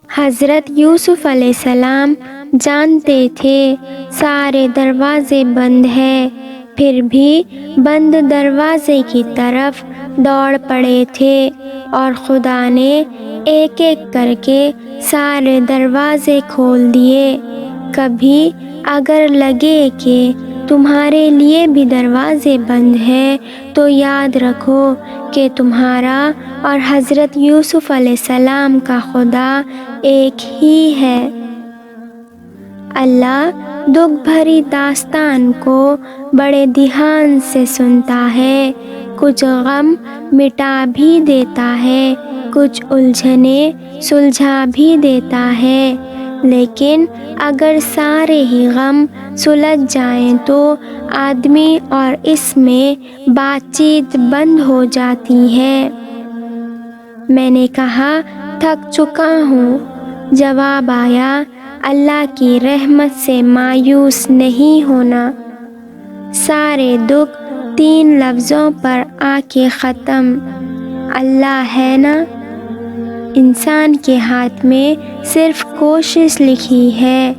حضرت یوسف علیہ السلام جانتے تھے سارے دروازے بند ہیں، پھر بھی بند دروازے کی طرف دوڑ پڑے تھے، اور خدا نے ایک ایک کر کے سارے دروازے کھول دیے۔ کبھی اگر لگے کہ تمہارے لیے بھی دروازے بند ہیں تو یاد رکھو کہ تمہارا اور حضرت یوسف علیہ السلام کا خدا ایک ہی ہے۔ اللہ دکھ بھری داستان کو بڑے دھیان سے سنتا ہے، کچھ غم مٹا بھی دیتا ہے، کچھ الجھنیں سلجھا بھی دیتا ہے، لیکن اگر سارے ہی غم سلجھ جائیں تو آدمی اور اس میں بات چیت بند ہو جاتی ہے۔ میں نے کہا تھک چکا ہوں، جواب آیا اللہ کی رحمت سے مایوس نہیں ہونا۔ سارے دکھ 3 لفظوں پر آ کے ختم، اللہ ہے نا۔ انسان کے ہاتھ میں صرف کوشش لکھی ہے،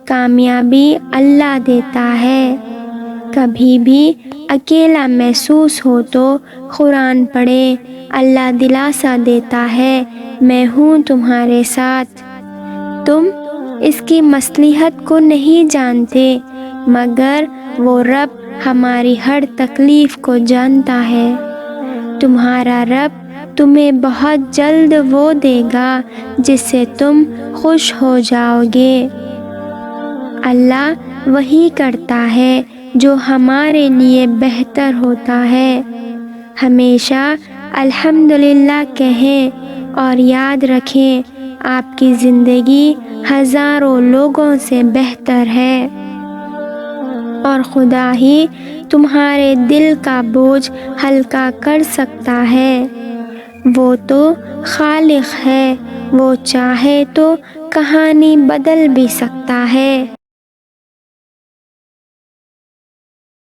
کامیابی اللہ دیتا ہے۔ کبھی بھی اکیلا محسوس ہو تو قرآن پڑھے، اللہ دلاسا دیتا ہے، میں ہوں تمہارے ساتھ۔ تم اس کی مصلحت کو نہیں جانتے، مگر وہ رب ہماری ہر تکلیف کو جانتا ہے۔ تمہارا رب تمہیں بہت جلد وہ دے گا جس سے تم خوش ہو جاؤ گے۔ اللہ وہی کرتا ہے جو ہمارے لیے بہتر ہوتا ہے۔ ہمیشہ الحمدللہ کہیں اور یاد رکھیں آپ کی زندگی ہزاروں لوگوں سے بہتر ہے، اور خدا ہی تمہارے دل کا بوجھ ہلکا کر سکتا ہے۔ وہ تو خالق ہے، وہ چاہے تو کہانی بدل بھی سکتا ہے۔